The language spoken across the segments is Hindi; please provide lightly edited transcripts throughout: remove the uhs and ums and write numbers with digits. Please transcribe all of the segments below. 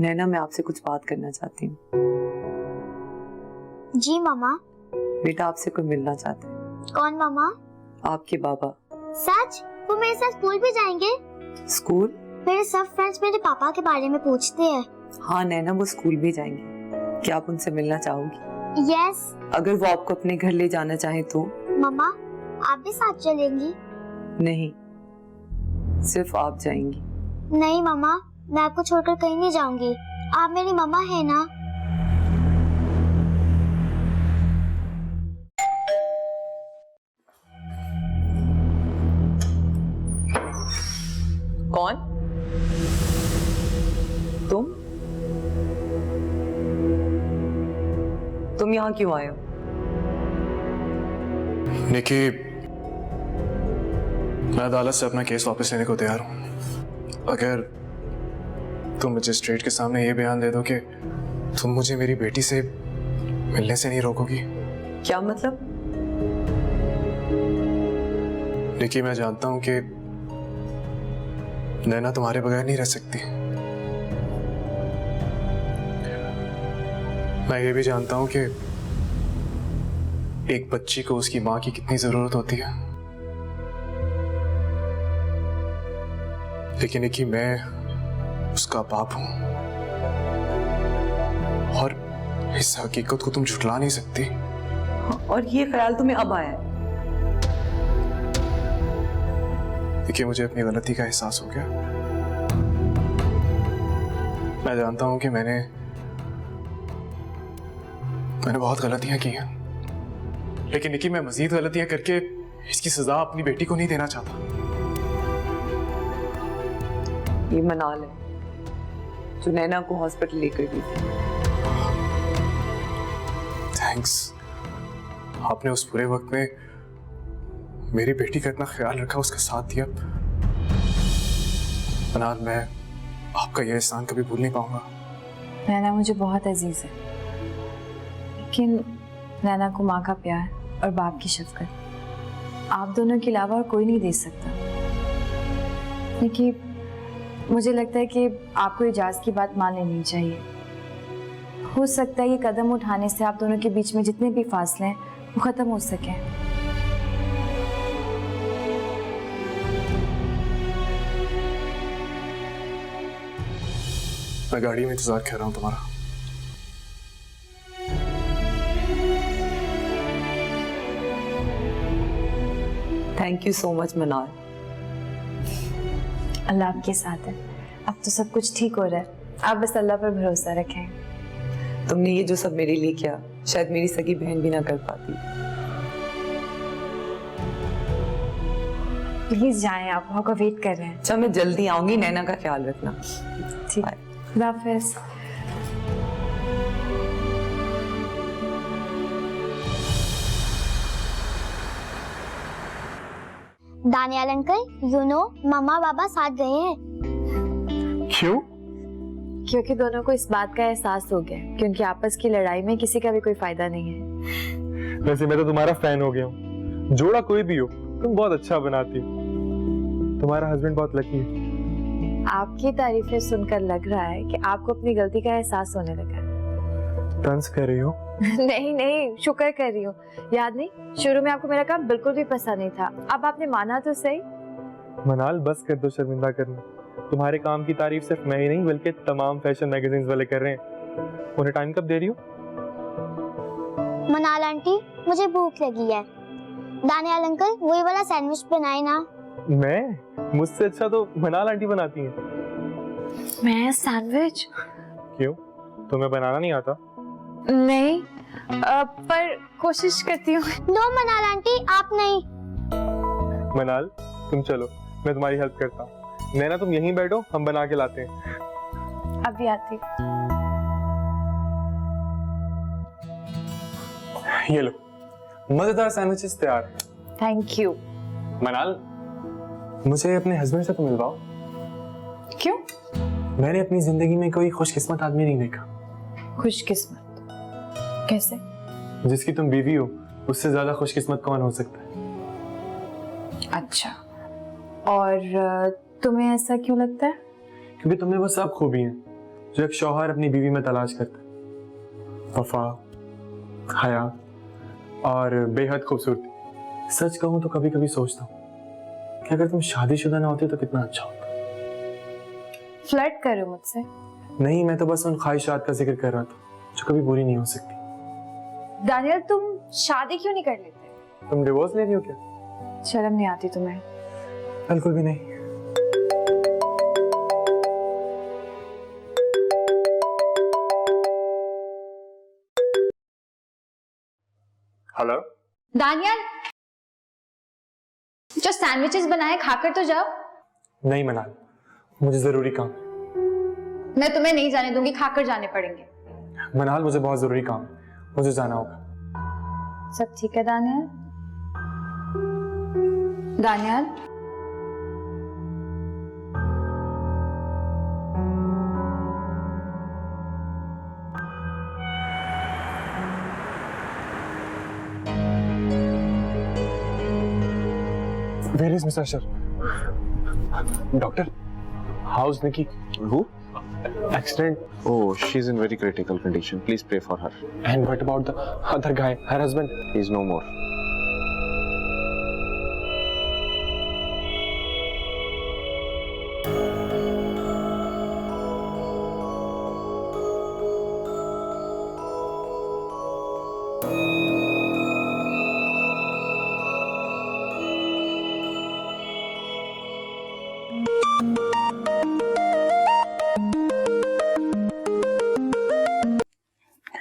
नैना, मैं आपसे कुछ बात करना चाहती हूँ। जी मामा। बेटा आपसे कोई मिलना चाहता है। कौन मामा? आपके बाबा। सच? वो मेरे साथ स्कूल भी जाएंगे? स्कूल? मेरे सब फ्रेंड्स मेरे पापा के बारे में पूछते हैं। हाँ नैना, वो स्कूल भी जाएंगे। क्या आप उनसे मिलना चाहोगी? यस। अगर वो आपको अपने घर ले जाना चाहे तो? मम्मा, आप भी साथ चलेंगी? नहीं, सिर्फ आप जाएंगी। नहीं मम्मा, मैं आपको छोड़कर कहीं नहीं जाऊंगी। आप मेरी मम्मा है ना। कौन? तुम यहाँ क्यों आए हो? निकी, मैं अदालत से अपना केस वापस लेने को तैयार हूँ। अगर तुम मजिस्ट्रेट के सामने ये बयान दे दो कि तुम मुझे मेरी बेटी से मिलने से नहीं रोकोगी। क्या मतलब? निकी, मैं जानता हूँ कि नैना तुम्हारे बगैर नहीं रह सकती। मैं ये भी जानता हूँ कि एक बच्ची को उसकी माँ की कितनी जरूरत होती है। लेकिन निकी, मैं उसका बाप हूं और इस हकीकत को तुम झुठला नहीं सकती। और ये ख्याल तुम्हें अब आया है? देखिए, मुझे अपनी गलती का एहसास हो गया। मैं जानता हूं कि मैंने बहुत गलतियां की हैं, लेकिन निकी, मैं मजीद गलतियां करके इसकी सजा अपनी बेटी को नहीं देना चाहता। ये मनाल है जो नैना को हॉस्पिटल लेकर गई थी। थैंक्स, आपने उस पूरे वक्त में मेरी बेटी का इतना ख्याल रखा, उसका साथ दिया। मनाल, मैं आपका यह एहसान कभी भूल नहीं पाऊंगा। नैना मुझे बहुत अजीज है, लेकिन नैना को माँ का प्यार और बाप की शफकत आप दोनों के अलावा और कोई नहीं दे सकता। लेकिन मुझे लगता है कि आपको इजाज़ की बात मान लेनी चाहिए। हो सकता है ये कदम उठाने से आप दोनों के बीच में जितने भी फासले हैं वो ख़त्म हो सकें। मैं गाड़ी में इंतजार कर रहा हूँ तुम्हारा। थैंक यू सो मच मनाल। अल्लाह आपके साथ है। अब तो सब कुछ ठीक हो रहा है, आप बस अल्लाह पर भरोसा रखें। तुमने ये जो सब मेरे लिए किया, शायद मेरी सगी बहन भी ना कर पाती। प्लीज जाएं, आप वहाँ का वेट कर रहे हैं। अच्छा, मैं जल्दी आऊंगी। नैना का ख्याल रखना। ठीक, खुदा हाफिज़। दानियाल अंकल, मम्मा पापा साथ गए हैं। क्यों? क्योंकि दोनों को इस बात का एहसास हो गया कि उनकी आपस की लड़ाई में किसी का भी कोई फायदा नहीं है। वैसे मैं तो तुम्हारा फैन हो गया हूँ। जोड़ा कोई भी हो, तुम बहुत अच्छा बनाती हो। तुम्हारा हस्बैंड बहुत लकी है। आपकी तारीफें सुनकर लग रहा है कि आपको अपनी गलती का एहसास होने लगा है। तंज कर रही हो? नहीं नहीं, शुक्र कर रही हूँ। याद नहीं, शुरू में आपको मेरा काम बिल्कुल भी पसंद नहीं था, अब आपने माना तो सही। मनाल, बस कर दो शर्मिंदा करना। तुम्हारे काम की तारीफ सिर्फ मैं ही नहीं बल्कि तमाम फैशन मैगजीन्स वाले कर रहे हैं। उन्हें टाइम कब दे रही हो? मनाल आंटी, मुझे भूख लगी है। दानियाल अंकल, वही वाला सैंडविच बनाए ना। मैं? मुझसे अच्छा तो मनाल आंटी बनाती हैं। मैं सैंडविच? क्यों, तुम्हें बनाना नहीं आता? नहीं, पर कोशिश करती हूँ। नो मनाल आंटी, आप नहीं। मनाल, तुम चलो, मैं तुम्हारी हेल्प करता हूँ। नैना, तुम यहीं बैठो, हम बना के लाते हैं। अभी आती। ये लो, मजेदार सैंडविचेस तैयार हैं। Thank you. मनाल, मुझे अपने हस्बैंड से तो मिलवाओ। क्यों? मैंने अपनी जिंदगी में कोई खुशकिस्मत आदमी नहीं देखा। खुशकिस्मत कैसे? जिसकी तुम बीवी हो, उससे ज्यादा खुशकिस्मत कौन हो सकता है? अच्छा, और तुम्हें ऐसा क्यों लगता है? क्योंकि तुम्हें वो सब खूबी हैं जो एक शौहर अपनी बीवी में तलाश करता है, वफा, हया और बेहद खूबसूरती। सच कहूं तो कभी कभी सोचता हूँ कि अगर तुम शादीशुदा ना होते तो कितना अच्छा होता। फ्लर्ट कर रहे हो मुझसे? नहीं, मैं तो बस उन ख्वाहिशात का जिक्र कर रहा था जो कभी पूरी नहीं हो सकती। दानियल, तुम शादी क्यों नहीं कर लेते? तुम डिवोर्स ले रही हो क्या? शर्म नहीं आती तुम्हें? बिल्कुल भी नहीं। हेलो दानियल, जो सैंडविचेस बनाए खाकर तो जाओ। नहीं मनाल, मुझे जरूरी काम है। मैं तुम्हें नहीं जाने दूंगी, खाकर जाने पड़ेंगे। मनाल, मुझे बहुत जरूरी काम है, मुझे जाना होगा। सब ठीक है Daniyal? Daniyal, Where is Mr. Asher? Doctor, how's Nikki? Who? Accident. Oh, she's in very critical condition. Please pray for her. And what about the other guy, her husband? He's no more.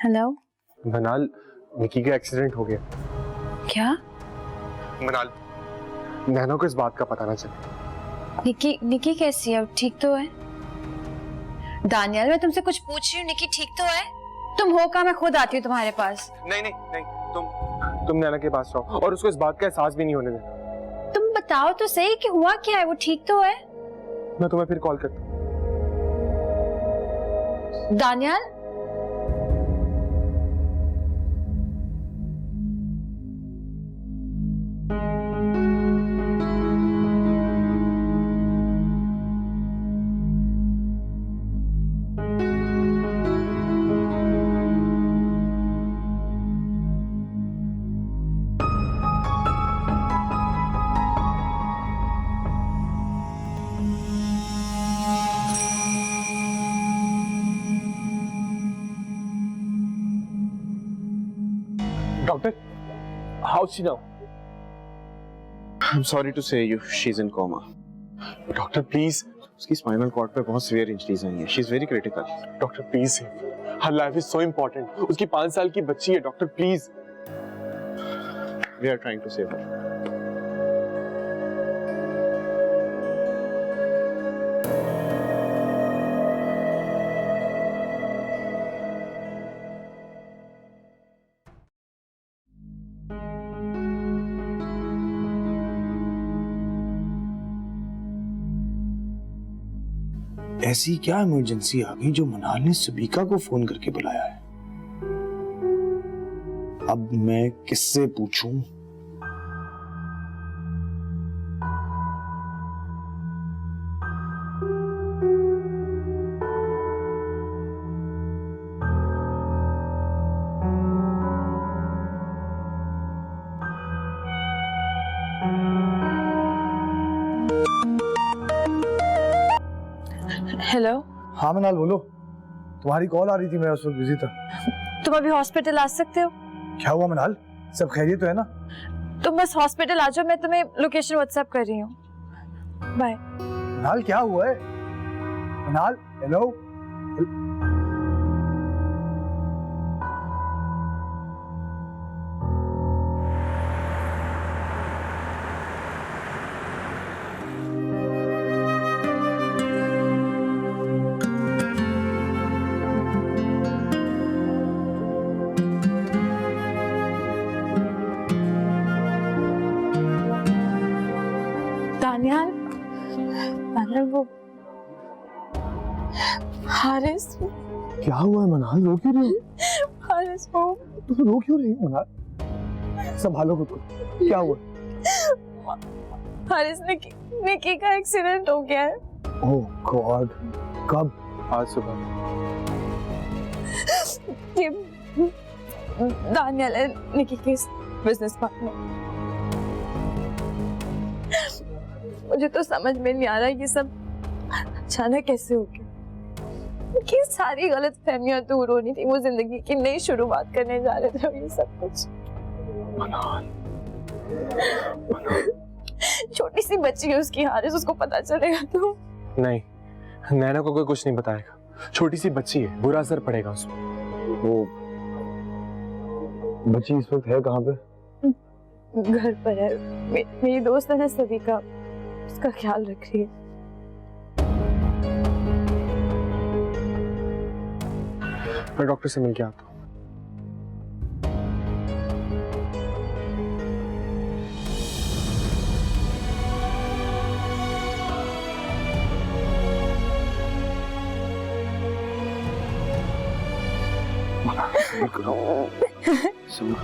Hello. मनाल, निकी का एक्सीडेंट हो गया। क्या? मनाल, नैनो को इस बात का पता ना चले। निकी कैसी है? ठीक तो है? दानियल, मैं तुमसे कुछ पूछ रही हूँ, निकी ठीक तो है? तुम हो कहाँ, मैं खुद आती हूँ तुम्हारे पास। नहीं नहीं नहीं, तुम नैना के पास रहो और उसको इस बात का एहसास भी नहीं होने देना। तुम बताओ तो सही कि हुआ क्या है, वो ठीक तो है? मैं तुम्हें फिर कॉल करता हूँ। Daniyal, Doctor, how's she now? I'm sorry to say you, she's in coma. Doctor, please. उसकी स्पाइनल कॉर्ड पे बहुत सीवियर इंजरीज आई हैं. She's very critical. Doctor, please. Her life is so important. उसकी 5 साल की बच्ची है. Doctor, please. We are trying to save her. ऐसी क्या इमरजेंसी आ गई जो मनाल ने सबीका को फोन करके बुलाया है? अब मैं किससे पूछूं? हेलो। हाँ मनाल, बोलो। तुम्हारी कॉल आ रही थी, मैं उस वक्त बिजी था। तुम अभी हॉस्पिटल आ सकते हो? क्या हुआ मनाल, सब खैरियत तो है ना? तुम बस हॉस्पिटल आ जाओ, मैं तुम्हें लोकेशन व्हाट्सएप कर रही हूँ। बाय। मनाल क्या हुआ है? मनाल, हेलो। दानियल, वो हारिस। क्या हुआ है मनाल, रो क्यों रही हो? हारिस वो। तुम रो क्यों रही हो मनाल? संभालो खुद को, क्या हुआ? हारिस, निकी का एक्सीडेंट हो गया है। ओह गॉड, कब? आज सुबह। ये दानियल है निकी के बिजनेस पार्टनर। मुझे तो समझ में नहीं आ रहा ये सब अचानक कैसे हो गया। कि सारी गलत फहमियां दूर होनी थी, वो जिंदगी की नई शुरुआत करने जा रहे थे और ये सब कुछ। छोटी सी बच्ची है उसकी हारिस, उसको पता चलेगा तो। नहीं, नैना को कोई कुछ नहीं बताएगा। छोटी सी बच्ची है, बुरा असर पड़ेगा उसमें। वो बच्ची इस वक्त है कहाँ पे? घर पर है। मेरी दोस्त है ना सविका, उसका ख्याल रख रही है। मैं डॉक्टर से मिल के आता हूँ।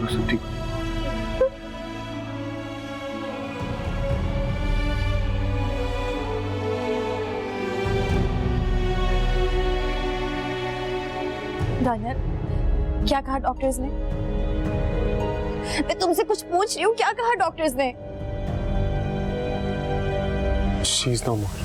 सब ठीक। दानियल, क्या कहा डॉक्टर्स ने? मैं तुमसे कुछ पूछ रही हूँ, क्या कहा डॉक्टर्स ने? She is no more.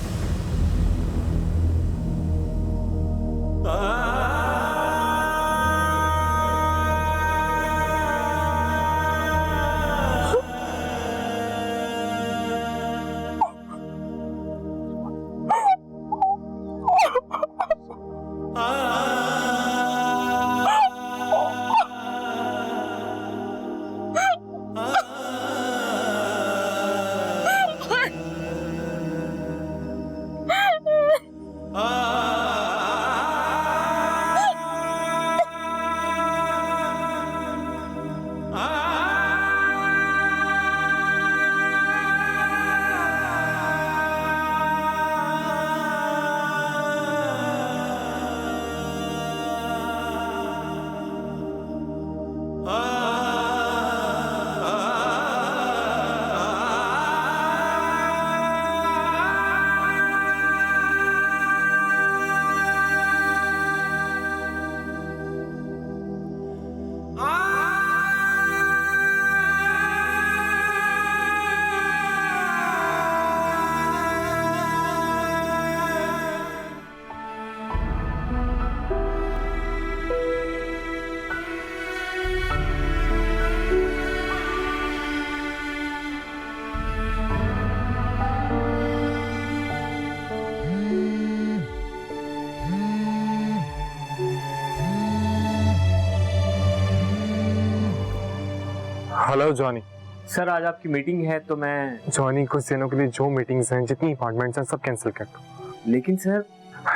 Hello Johnny. Sir आज आपकी मीटिंग है तो मैं जॉनी, कुछ दिनों के लिए जो मीटिंग्स हैं, जितनी अपॉइंटमेंट्स हैं, सब कैंसिल कर दो। लेकिन सर।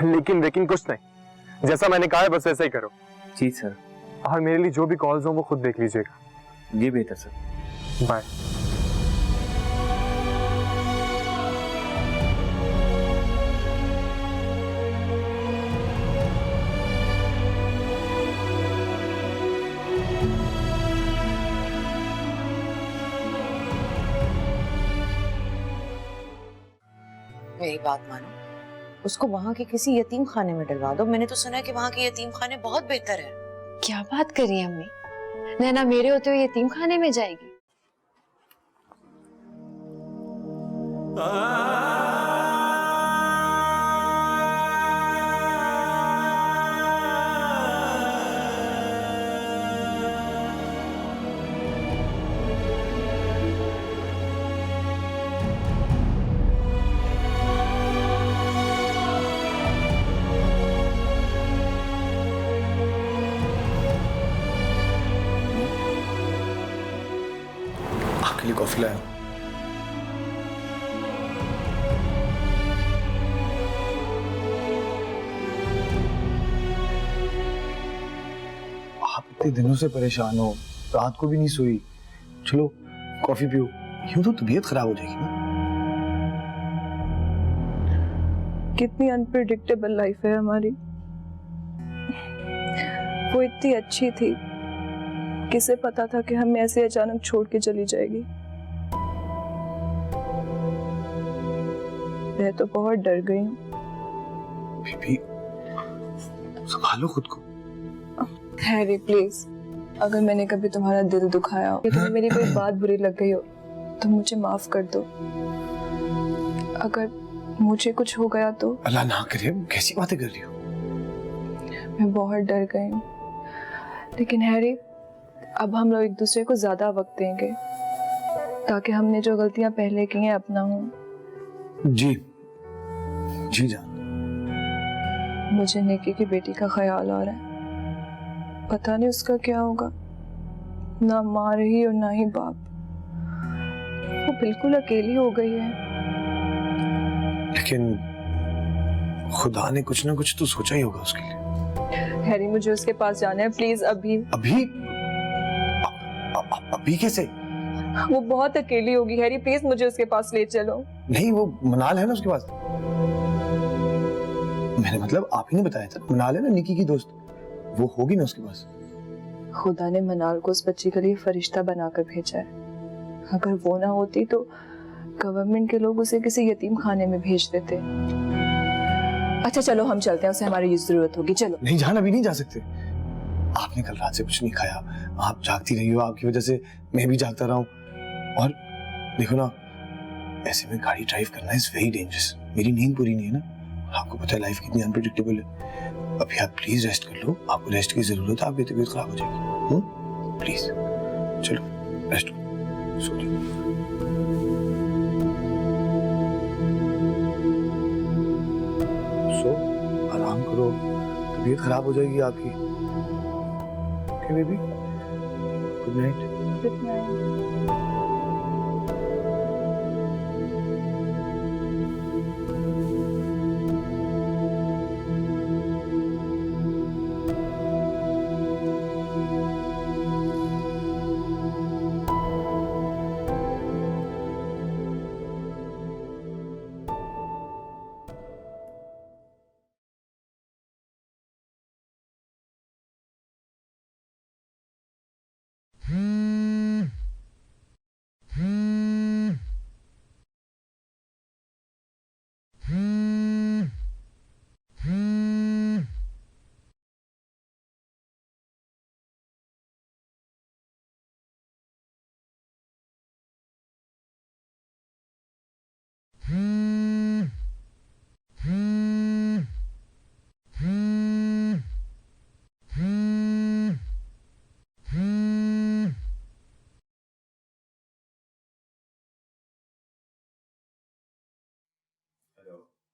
लेकिन कुछ नहीं, जैसा मैंने कहा है बस वैसा ही करो। जी सर। और मेरे लिए जो भी कॉल्स हो वो खुद देख लीजिएगा। जी बेहतर सर। बाय। मेरी बात मानो, उसको वहाँ के किसी यतीम खाने में डलवा दो। मैंने तो सुना है कि वहाँ के यतीम खाने बहुत बेहतर है। क्या बात कर रही है अम्मी? नैना मेरे होते हुए यतीम खाने में जाएगी? आपके लिए कॉफी लाया। आप इतने दिनों से परेशान हो, रात को भी नहीं सोई। चलो कॉफी पियो, यूं तो तबीयत खराब हो जाएगी ना। कितनी अनप्रिडिक्टेबल लाइफ है हमारी। वो इतनी अच्छी थी, किसे पता था कि हमें ऐसे अचानक छोड़ के चली जाएगी। मैं तो बहुत डर गई हूँ। बीबी, संभालो खुद को। हैरी प्लीज, अगर मैंने कभी तुम्हारा दिल दुखाया हो या तुम्हें मेरी कोई बात बुरी लग गई हो तो मुझे माफ कर दो। अगर मुझे कुछ हो गया तो अल्लाह ना करे, कैसी बातें कर रही हो? मैं बहुत डर गई हूँ। लेकिन हैरी, अब हम लोग एक दूसरे को ज्यादा वक्त देंगे ताकि हमने जो गलतियां पहले की हैं अपना हो। जी जी जान। मुझे निकी की बेटी का ख्याल आ रहा है। पता नहीं उसका क्या होगा, ना माँ रही और ना ही बाप। वो बिल्कुल अकेली हो गई है। लेकिन खुदा ने कुछ ना कुछ तो सोचा ही होगा उसके लिए। हैरी, मुझे उसके पास जाना है, प्लीज अभी। अभी? अभी कैसे? वो बहुत अकेली होगी हैरी, प्लीज मुझे उसके पास ले चलो। नहीं, वो मनाल है ना उसके पास। मैंने मतलब आप ही ने बताया था, मनाल है ना निकी की दोस्त, वो होगी ना उसके पास। खुदा ने मनाल को उस बच्ची के लिए फरिश्ता बनाकर भेजा है। अगर वो ना होती तो गवर्नमेंट के लोग उसे किसी यतीम खाने में भेज देते। अच्छा चलो हम चलते हैं, उसे हमारी ये जरूरत होगी, चलो। नहीं जान, अभी नहीं जा सकते। आपने कल रात से कुछ नहीं खाया, आप जागती रही हो, आपकी वजह से मैं भी जागता रहा हूँ। और देखो ना, ऐसे में गाड़ी ड्राइव करना इज वेरी डेंजरस। मेरी नींद पूरी नहीं है ना, आपको पता है लाइफ कितनी अनप्रेडिक्टेबल है। अभी आप प्लीज रेस्ट कर लो, आपको रेस्ट की जरूरत है, आपकी तबीयत खराब हो जाएगी। प्लीज चलो रेस्ट करो, सो जाओ। सो आराम करो, तबीयत खराब हो जाएगी आपकी। Okay baby, good night. Good night.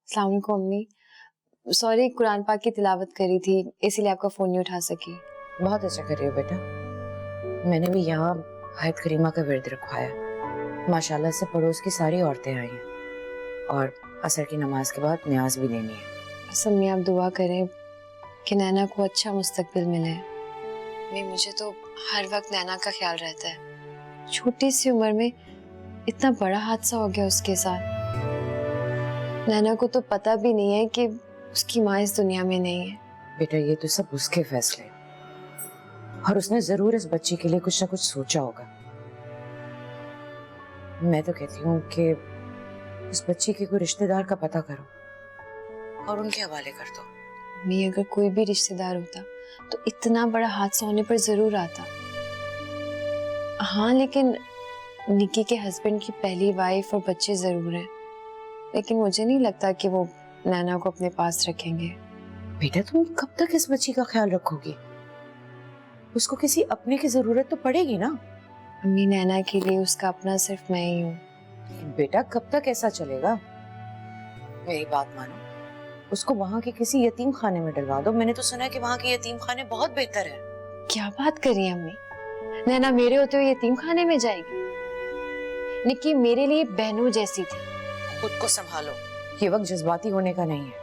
अस्सलाम वालेकुम अम्मी, सॉरी कुरान पाक की तिलावत करी थी इसीलिए आपका फोन नहीं उठा सकी। बहुत अच्छा कर रही हो बेटा। मैंने भी यहाँ हयत करीमा का विर्द रखवाया। माशाल्लाह से पड़ोस की सारी औरतें आई हैं और असर की नमाज के बाद न्याज भी देनी है। बस अम्मी आप दुआ करें कि नैना को अच्छा मुस्तकबिल मिले। मैं मुझे तो हर वक्त नैना का ख्याल रहता है। छोटी सी उम्र में इतना बड़ा हादसा हो गया उसके साथ। नैना को तो पता भी नहीं है कि उसकी माँ इस दुनिया में नहीं है। बेटा ये तो सब उसके फैसले, और उसने जरूर इस बच्ची के लिए कुछ ना कुछ सोचा होगा। मैं तो कहती हूँ कि इस बच्ची के कोई रिश्तेदार का पता करो और उनके हवाले कर दो। मैं अगर कोई भी रिश्तेदार होता तो इतना बड़ा हादसा होने पर जरूर आता। हाँ लेकिन निकी के हस्बैंड की पहली वाइफ और बच्चे जरूर हैं, लेकिन मुझे नहीं लगता कि वो नैना को अपने पास रखेंगे। बेटा तुम कब तक इस बच्ची का ख्याल रखोगी? उसको किसी अपने की जरूरत तो पड़ेगी ना। अम्मी नैना के लिए उसका अपना सिर्फ मैं ही हूँ। बेटा कब तक ऐसा चलेगा? मेरी बात मानो, उसको वहाँ के किसी यतीम खाने में डलवा दो। मैंने तो सुना है कि वहाँ के यतीम खाने बहुत बेहतर है। क्या बात कर रही है अम्मी? नैना मेरे होते हुए यतीम खाने में जाएगी? निक्की मेरे लिए बहनों जैसी थी। खुद को संभालो, ये वक्त जज्बाती होने का नहीं है।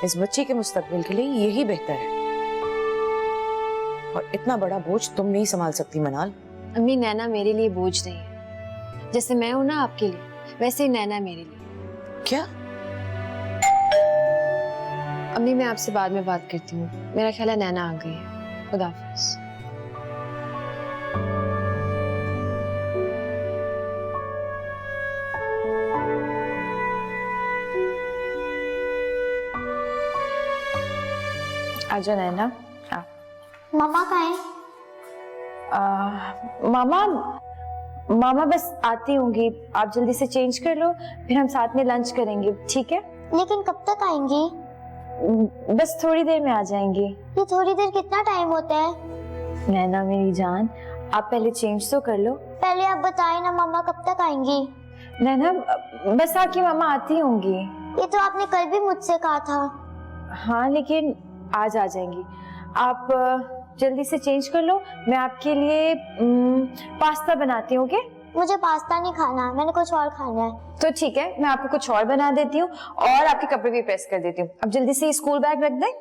इस बच्ची के मुस्तकबिल के लिए यही बेहतर है, और इतना बड़ा बोझ तुम नहीं संभाल सकती मनाल। अम्मी नैना मेरे लिए बोझ नहीं है। जैसे मैं हूं ना आपके लिए, वैसे ही नैना मेरे लिए। क्या? अम्मी मैं आपसे बाद में बात करती हूँ, मेरा ख्याल है नैना आ गई है। खुदा हाफिज। आजा नैना। मम्मा कहाँ है? मामा बस आती होंगी, आप जल्दी से चेंज कर लो, फिर हम साथ में लंच करेंगे, ठीक है? लेकिन कब तक आएंगी? बस थोड़ी देर में आ जाएंगी। ये थोड़ी देर कितना टाइम होता है? नैना मेरी जान, आप पहले चेंज तो कर लो। पहले आप बताएं ना मम्मा कब तक आएंगी? नैना बस आपकी मामा आती होंगी। ये तो आपने कल भी मुझसे कहा था। हाँ लेकिन आज आ जाएंगी। आप जल्दी से चेंज कर लो, मैं आपके लिए पास्ता बनाती हूँ। ओके? मुझे पास्ता नहीं खाना, मैंने कुछ और खाना है। तो ठीक है, मैं आपको कुछ और बना देती हूँ और आपके कपड़े भी प्रेस कर देती हूँ। अब जल्दी से स्कूल बैग रख दें।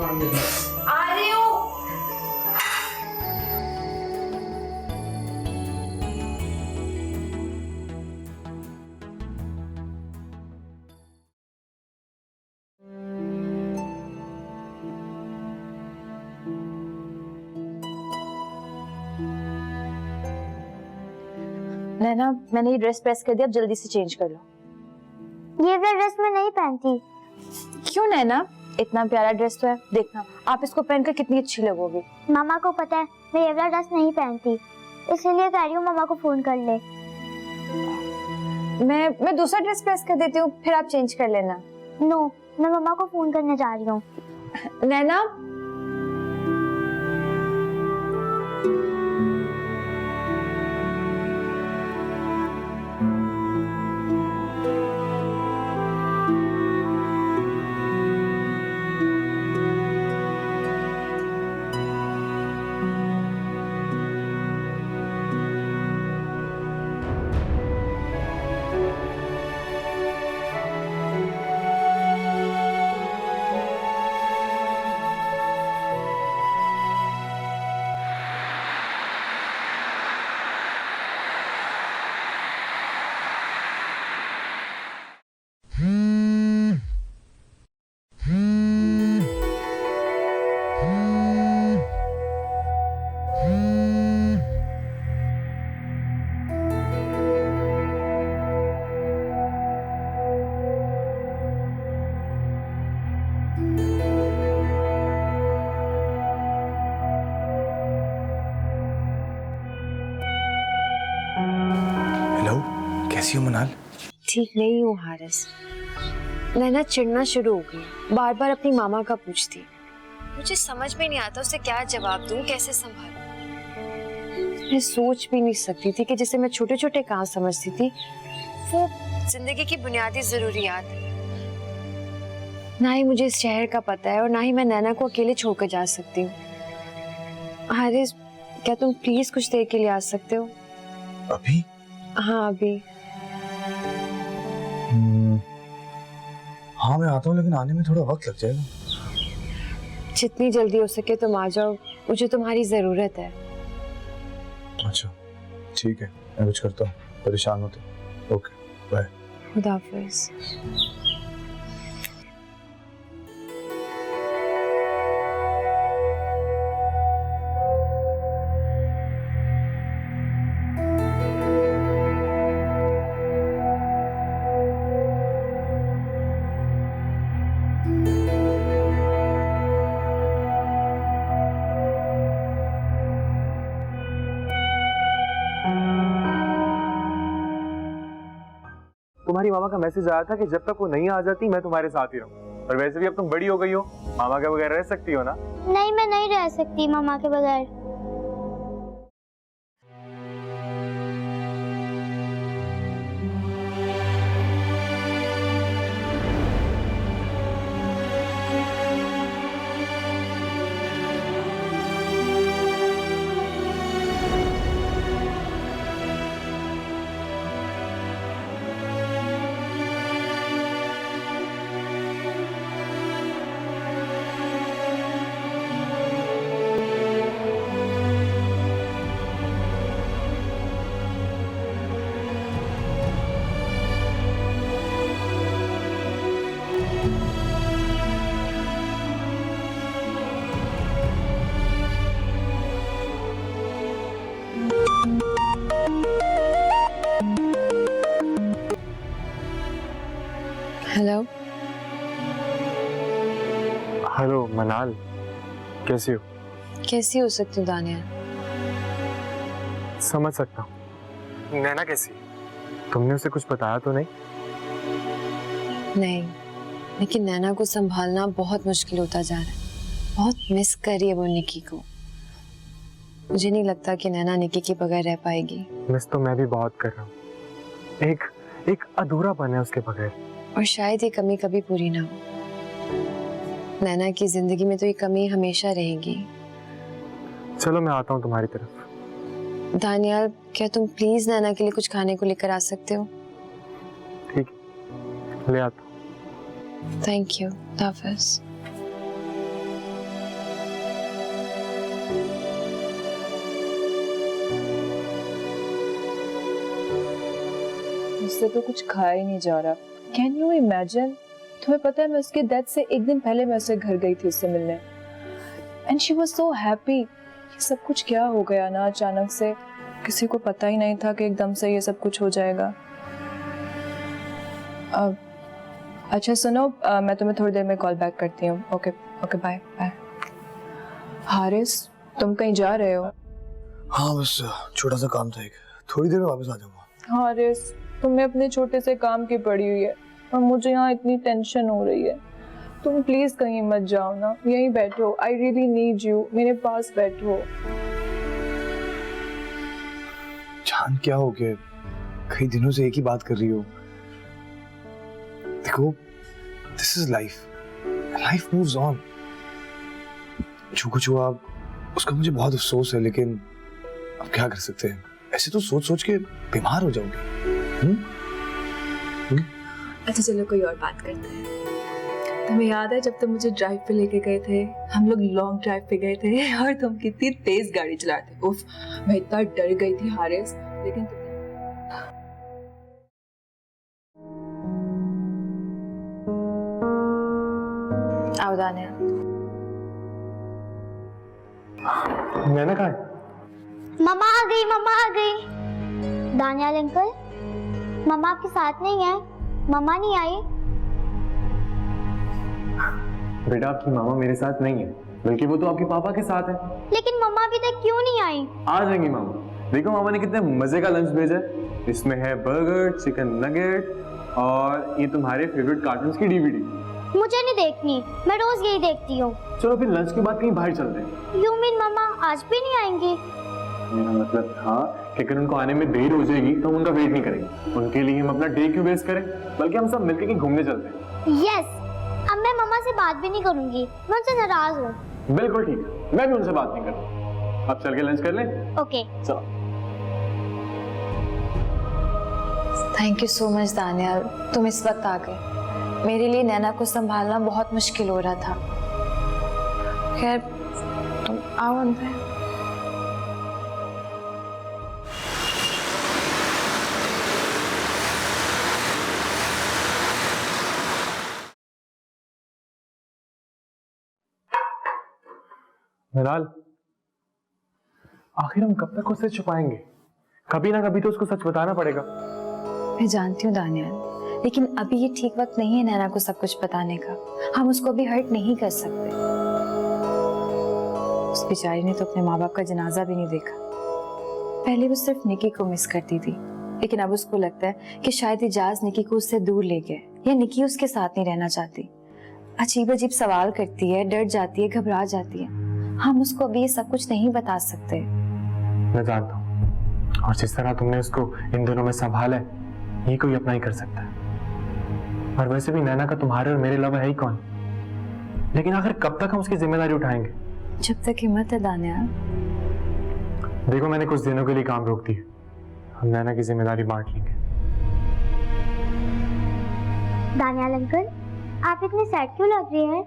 आ रही हूँ। नैना मैंने ये ड्रेस प्रेस कर दिया, अब जल्दी से चेंज कर लो। ये वाला ड्रेस मैं नहीं पहनती। क्यों नैना? इतना प्यारा ड्रेस तो है, देखना आप इसको पहनकर कितनी अच्छी लगोगी। मामा को पता है मैं ये वाला ड्रेस नहीं पहनती, इसलिए कह रही हूँ मामा को फोन कर ले। मैं दूसरा ड्रेस प्रेस कर देती हूँ, फिर आप चेंज कर लेना। नो, मैं मामा को फोन करने जा रही हूँ। नैना कैसी हो मनाल? ठीक नहीं हूँ हारिस। नैना चिढ़ना शुरू हो गई, बार बार अपनी मामा का पूछती। मुझे समझ में नहीं आता उसे क्या जवाब दूं, कैसे संभालूं। मैं सोच भी नहीं सकती थी कि जिसे मैं छोटे छोटे काम समझती थी वो जिंदगी की बुनियादी जरूरियात है। ना ही मुझे इस शहर का पता है और ना ही मैं नैना को अकेले छोड़कर जा सकती हूँ। हारिस क्या तुम प्लीज कुछ देर के लिए आ सकते हो? अभी? हाँ अभी। हाँ मैं आता हूँ, लेकिन आने में थोड़ा वक्त लग जाएगा। जितनी जल्दी हो सके तुम आ जाओ, मुझे तुम्हारी जरूरत है। अच्छा ठीक है, मैं कुछ करता हूँ, परेशान होते। Okay bye. खुदा हाफिज। तुम्हारी मामा का मैसेज आया था कि जब तक वो नहीं आ जाती मैं तुम्हारे साथ ही रहूं। और वैसे भी अब तुम बड़ी हो गई हो, मामा के बगैर रह सकती हो ना? नहीं, मैं नहीं रह सकती मामा के बगैर। हेलो, हेलो मनाल, कैसी हो? कैसी हो सकती हूँ दानिया? समझ सकता हूँ। नैना कैसी है? तुमने उसे कुछ बताया तो नहीं? नहीं, लेकिन नैना को संभालना बहुत मुश्किल होता जा रहा है। बहुत मिस कर रही है वो निकी को। मुझे नहीं लगता कि नैना निकी के बगैर रह पाएगी। मिस तो मैं भी बहुत कर रहा हूँ। एक अधूरापन है उसके बगैर। और शायद ये कमी कभी पूरी ना हो। नैना की जिंदगी में तो ये कमी हमेशा रहेगी। चलो मैं आता हूँ तुम्हारी तरफ। दानियाल, क्या तुम प्लीज नैना के लिए कुछ खाने को लेकर आ सकते हो? ठीक है, ले आता हूँ। Thank you. हाफिज। मुझसे तो कुछ खाया ही नहीं जा रहा। Can you imagine? तुम्हें पता है मैं उसके डेथ से एक दिन पहले मैं उससे घर गई थी उससे मिलने। And she was so happy. ये सब कुछ क्या हो गया ना अचानक से। किसी को पता ही नहीं था कि एकदम से ये सब कुछ हो जाएगा। अच्छा सुनो, मैं तुम्हें थोड़ी देर में कॉल बैक करती हूँ। Okay okay, bye bye. Haris, तुम कहीं जा रहे हो? हाँ बस छोटा सा काम था एक, थोड़ी देर में वापस आ जाऊंगा। हारिस, तुम्हें अपने छोटे से काम की पड़ी हुई है और मुझे यहाँ इतनी टेंशन हो रही है। तुम प्लीज कहीं मत जाओ ना, यहीं बैठो। आई रियली नीड यू, मेरे पास बैठो। जान क्या हो गया, कई दिनों से एक ही बात कर रही हो। देखो, this is life, life moves on. जो कुछ हुआ उसका मुझे बहुत अफसोस है, लेकिन अब क्या कर सकते हैं। ऐसे तो सोच सोच के बीमार हो जाओगे। अच्छा चलो कोई और बात करते हैं। तुम्हें याद है जब तुम मुझे ड्राइव पे लेके गए थे? हम लोग लॉन्ग ड्राइव पे गए थे और तुम कितनी तेज गाड़ी चला रहे थे। उफ, मैं इतना डर गई थी हारिस, लेकिन आओ दानिया। नैना कहाँ है? मम्मा आ गई, मम्मा आ गई। दानियाल अंकल, मम्मा आपके साथ नहीं है, मम्मा नहीं आई। बेटा, आपकी मामा मेरे साथ नहीं है, बल्कि वो तो आपके पापा के साथ है। लेकिन मम्मा अभी तक क्यों नहीं आई? आ जाएंगी मामा। देखो मामा ने कितने मजे का लंच भेजा है। इसमें है बर्गर, चिकन नगेट और ये तुम्हारे फेवरेट कार्टून्स की डीवीडी। मुझे नहीं देखनी, मैं रोज यही देखती हूँ। चलो फिर लंच के बाद कहीं बाहर चलते हैं। यू मीन मम्मा आज भी नहीं आएंगी? मेरा मतलब था कि अगर उनको आने में देर हो जाएगी तो हम उनका वेट नहीं करेंगे। उनके लिए हम अपना डे क्यों वेस्ट करें, बल्कि हम सब मिलकर कहीं घूमने चलते हैं। यस, अब मैं मम्मा से बात भी नहीं करूंगी, मैं उनसे नाराज हूँ। बिल्कुल ठीक है, मैं भी उनसे बात नहीं करूँ। अब चल के लंच कर लें। ओके। चलो। Thank you so much Daniyal, तुम इस वक्त आ गए। मेरे लिए नैना को संभालना बहुत मुश्किल हो रहा था। खैर तुम आओ अंदर। मिलाल, आखिर हम कब तक उसे छुपाएंगे? कभी ना कभी तो उसको सच बताना पड़ेगा। मैं जानती हूँ दानियाल, लेकिन अभी ये ठीक वक्त नहीं है नैना को सब कुछ बताने का। हम उसको अभी हर्ट नहीं कर सकते। उस बेचारी ने तो अपने माँ बाप का जनाजा भी नहीं देखा। पहले वो सिर्फ निकी को मिस करती थी, लेकिन अब उसको लगता है कि शायद इजाज निकी को उससे दूर ले गए या निकी उसके साथ नहीं रहना चाहती। अजीब अजीब सवाल करती है, डर जाती है, घबरा जाती है। हम उसको अभी ये सब कुछ नहीं बता सकते। मैं जानता हूँ, और जिस तरह तुमने उसको इन दिनों में संभाला है, ये कोई अपना ही कर सकता है। और वैसे भी नैना का तुम्हारे और मेरे अलावा है ही कौन? लेकिन आखिर कब तक हम उसकी जिम्मेदारी उठाएंगे? जब तक हिम्मत है दानियाल। देखो, मैंने कुछ दिनों के लिए काम रोक दी। हम नैना की जिम्मेदारी बांट लेंगे। दानियाल अंकल, आप इतने सैड क्यों लग रहे हैं?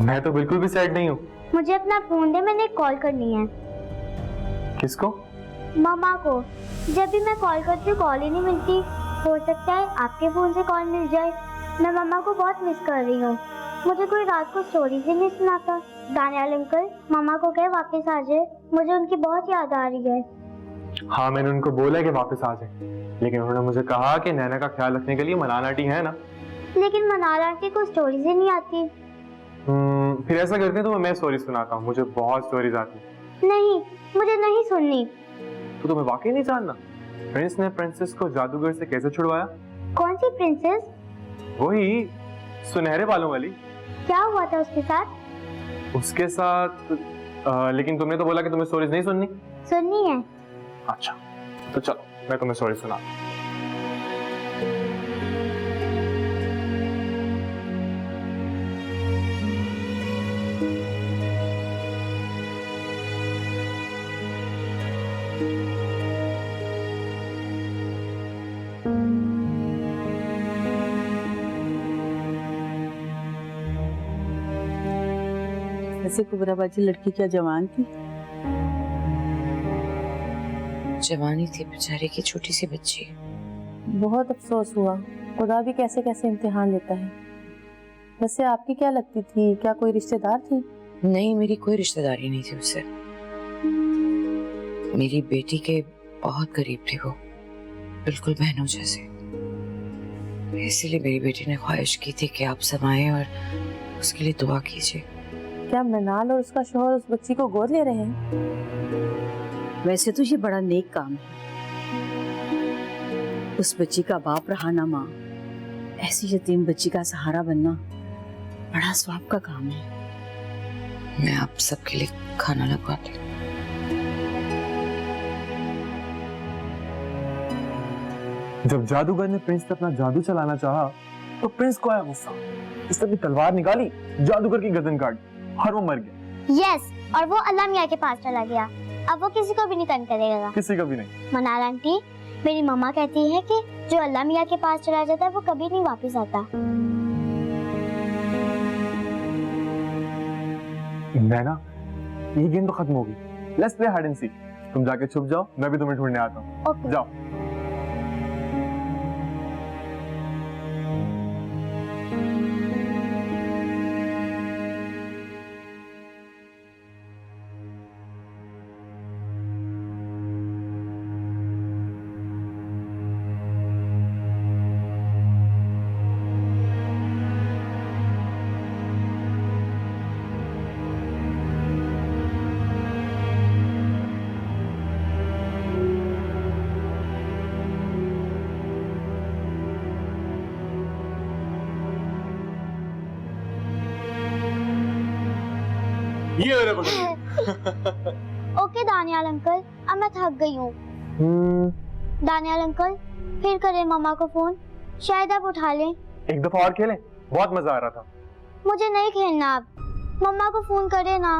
मैं तो बिल्कुल भी सैड नहीं हूँ। मुझे अपना फोन दे, मैंने कॉल करनी है। किसको? मम्मा को। जब भी मैं कॉल करती हूँ कॉल ही नहीं मिलती। हो सकता है आपके फोन से कॉल मिल जाए। मैं मम्मा को बहुत मिस कर रही हूँ। मुझे कोई रात को स्टोरी भी नहीं सुनाता। दानियाल अंकल, मम्मा को कहे वापस आ जाए, मुझे उनकी बहुत याद आ रही है। हाँ, मैंने उनको बोला कि वापस आ जाए, लेकिन उन्होंने मुझे कहा कि नैना का ख्याल रखने के लिए मनाल आंटी है ना। लेकिन मनाल आंटी को स्टोरीज ही नहीं आती। फिर ऐसा करते हैं तो मैं स्टोरी सुनाता हूँ, मुझे बहुत स्टोरीज आती हैं। नहीं, मुझे नहीं सुननी। तो तुम्हें वाकई नहीं जानना प्रिंस ने प्रिंसेस को जादूगर से कैसे छुड़वाया? कौन सी प्रिंसेस? वही सुनहरे बालों वाली। क्या हुआ था उसके साथ? उसके साथ लेकिन तुमने तो बोला कि तुम्हें स्टोरीज नहीं सुननी। सुननी है। अच्छा, तो चलो मैं तुम्हें स्टोरी सुना। ऐसे कुबराबाजी लड़की क्या जवान थी? जवानी थी बेचारे की, छोटी सी बच्ची। बहुत अफसोस हुआ। खुदा भी कैसे कैसे इम्तिहान लेता है। वैसे आपकी क्या लगती थी, क्या कोई रिश्तेदार थी? नहीं, मेरी कोई रिश्तेदारी नहीं थी उससे। मेरी बेटी के बहुत करीब थे वो, बिल्कुल बहनों जैसे। इसीलिए मेरी बेटी ने ख्वाहिश की थी कि आप सब आए और उसके लिए दुआ कीजिए। क्या मनाल और उसका शौहर उस बच्ची को गोद ले रहे हैं? वैसे तो ये बड़ा नेक काम है। उस बच्ची का बाप रहा ना माँ, ऐसी यतीम बच्ची का सहारा बनना बड़ा स्वाब का काम है। मैं आप सबके लिए खाना लगवाती हूँ। जब जादूगर ने प्रिंस पे अपना जादू चलाना चाहा तो प्रिंस को आया गुस्सा। उसने अपनी तलवार निकाली, जादूगर की गर्दन काट और वो मर गया। यस, और वो अल्लाह मियाँ के पास चला गया। अब वो किसी को भी नहीं तंग करेगा। किसी को भी नहीं। मनाल आंटी, मेरी मम्मा कहती है कि जो अल्लाह मियाँ के पास चला जाता है वो कभी नहीं वापस आता। नैना, ये गेम तो खत्म हो गई। Let's play hide and seek. तुम जाके छुप जाओ, मैं भी तुम्हें ढूंढने आता हूँ। ओके। जाओ। ये मेरे पकड़। ओके दानियाल अंकल, अब मैं थक गई हूँ। दानियाल अंकल, फिर करें मम्मा को फोन, शायद आप उठा लें। एक दफा और खेलें, बहुत मजा आ रहा था। मुझे नहीं खेलना अब, मम्मा को फोन करे ना।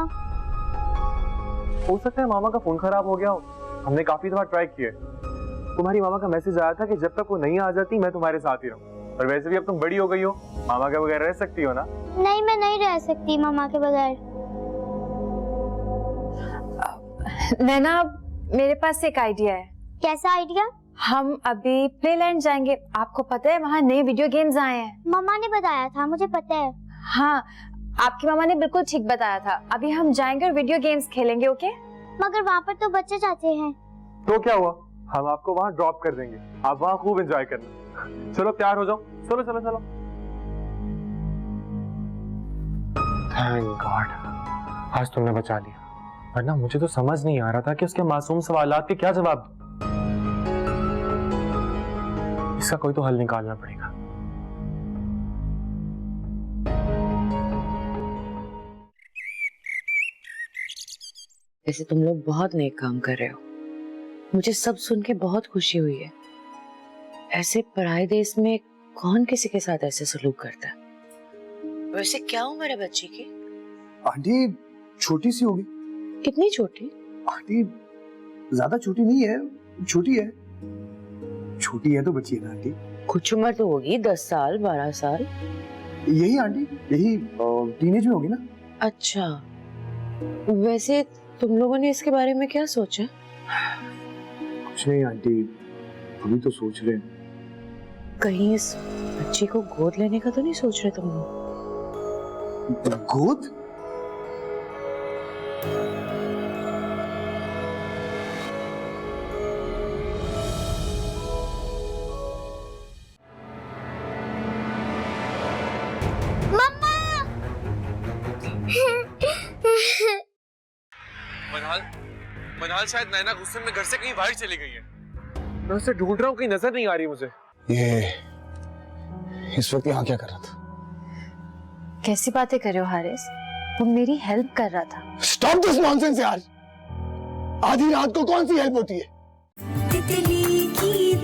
हो सकता है मामा का फोन खराब हो गया हो, हमने काफी दफा ट्राई किया। तुम्हारी मामा का मैसेज आया था कि जब तक वो नहीं आ जाती मैं तुम्हारे साथ ही रहूं। और वैसे भी अब तुम बड़ी हो गई हो, मामा के बगैर रह सकती हो ना? नहीं, मैं नहीं रह सकती मामा के बगैर। नैना, मेरे पास एक आइडिया है। कैसा आइडिया? हम अभी प्लेलैंड जाएंगे। आपको पता है वहाँ नए वीडियो गेम्स आए हैं। मम्मा ने बताया था, मुझे पता है। हाँ, आपकी मामा ने बिल्कुल ठीक बताया था। अभी हम जाएंगे और वीडियो गेम्स खेलेंगे, ओके? मगर वहाँ पर तो बच्चे जाते हैं। तो क्या हुआ, हम आपको वहाँ ड्रॉप कर देंगे, आप वहाँ खूब एंजॉय करना। चलो तैयार हो जाओ, चलो चलो चलो। थैंक गॉड, आज तुमने बचा लिया, वरना मुझे तो समझ नहीं आ रहा था कि उसके मासूम सवालात के क्या जवाब दूं। इसका कोई तो हल निकालना पड़ेगा। वैसे तुम लोग बहुत नेक काम कर रहे हो, मुझे सब सुन के बहुत खुशी हुई है। ऐसे पराये देश में कौन किसी के साथ ऐसे सलूक करता है? वैसे क्या उम्र है बच्ची की? आंटी छोटी सी होगी। कितनी छोटी? आंटी ज्यादा छोटी नहीं है, छोटी है। छोटी है तो बच्ची है ना आंटी। कुछ उम्र तो होगी, 10 साल 12 साल। यही आंटी, यही टीनेज में होगी ना। अच्छा, वैसे तुम लोगों ने इसके बारे में क्या सोचा? कुछ नहीं आंटी, अभी तो सोच रहे हैं। कहीं इस बच्ची को गोद लेने का तो नहीं सोच रहे तुम लोग? गोद? फिलहाल शायद नैना गुस्से में घर से कहीं बाहर चली गई है। मैं उसे ढूंढ रहा हूँ, कहीं नजर नहीं आ रही मुझे। ये इस वक्त यहाँ क्या कर रहा था? कैसी बातें कर रहे हो हारिस? वो मेरी हेल्प कर रहा था। स्टॉप दिस नॉनसेंस यार। आधी रात को कौन सी हेल्प होती है? तितली की